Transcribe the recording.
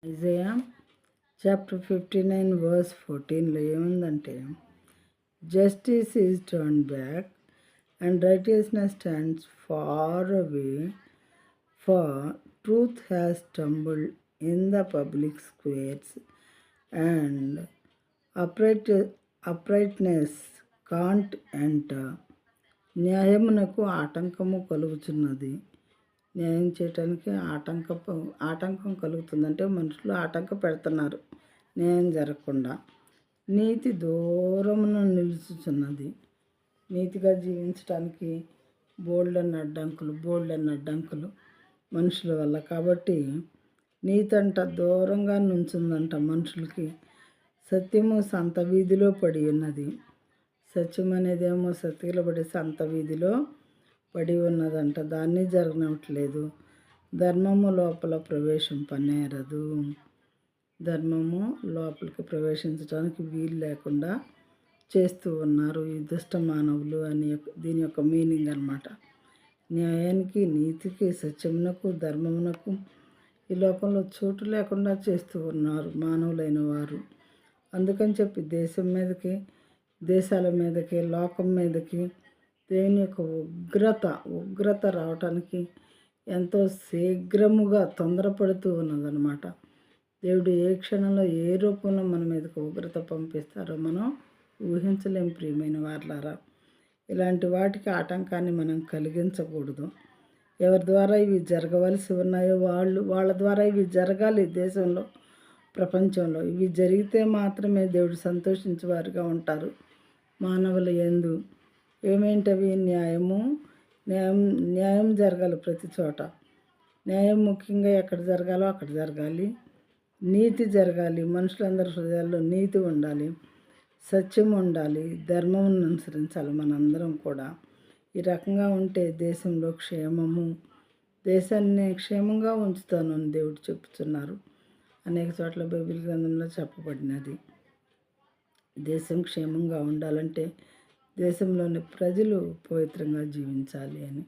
Isaiah chapter 59 verse 14లో ఏముందంటే, justice is turn back and righteousness stands far away, for truth has stumbled in the public squares and uprightness can't enter. న్యాయమునకు ఆటంకము కలుగుచున్నది. న్యాయం చేయటానికి ఆటంకం కలుగుతుందంటే మనుషులు ఆటంకం పెడుతున్నారు న్యాయం జరగకుండా. నీతి దూరమున నిలుచుచున్నది. నీతిగా జీవించడానికి బోల్డ్ అన్న అడ్డంకులు మనుషుల వల్ల. కాబట్టి నీతి అంట దూరంగా నుంచుందంట మనుషులకి. సత్యము సంత వీధిలో పడి ఉన్నది. సత్యం అనేదేమో సతికిలబడి సంత వీధిలో పడి ఉన్నదంట. దాన్ని జరగనట్లేదు. ధర్మము లోపల ప్రవేశం పనేరదు. ధర్మము లోపలికి ప్రవేశించడానికి వీలు లేకుండా చేస్తూ ఉన్నారు ఈ దుష్ట మానవులు అని దీని యొక్క మీనింగ్ అన్నమాట. న్యాయానికి, నీతికి, సత్యమునకు, ధర్మమునకు ఈ లోకంలో చోటు లేకుండా చేస్తూ ఉన్నారు మానవులైన వారు. అందుకని చెప్పి దేశాల మీదకి, లోకం మీదకి దేవుని యొక్క ఉగ్రత రావటానికి ఎంతో శీఘ్రముగా తొందరపడుతూ ఉన్నదన్నమాట. దేవుడు ఏ క్షణంలో ఏ రూపంలో మన మీదకి ఉగ్రత పంపిస్తారో మనం ఊహించలేం ప్రియమైన వారలారా. ఇలాంటి వాటికి ఆటంకాన్ని మనం కలిగించకూడదు. ఎవరి ద్వారా ఇవి జరగవలసి ఉన్నాయో వాళ్ళ ద్వారా ఇవి జరగాలి. దేశంలో, ప్రపంచంలో ఇవి జరిగితే మాత్రమే దేవుడు సంతోషించేవారుగా ఉంటారు. మానవుల యందు ఏమేంటవి? న్యాయం జరగాలి ప్రతి చోట. న్యాయం ముఖ్యంగా ఎక్కడ జరగాలో అక్కడ జరగాలి. నీతి జరగాలి. మనుషులందరి హృదయాల్లో నీతి ఉండాలి, సత్యం ఉండాలి, ధర్మం అనుసరించాలి మనందరం కూడా. ఈ రకంగా ఉంటే దేశంలో దేశాన్ని క్షేమంగా ఉంచుతాను అని దేవుడు చెప్తున్నారు. అనేక చోట్ల బైబిల్ గ్రంథంలో చెప్పబడినది. దేశం క్షేమంగా ఉండాలంటే దేశంలోని ప్రజలు పవిత్రంగా జీవించాలి అని.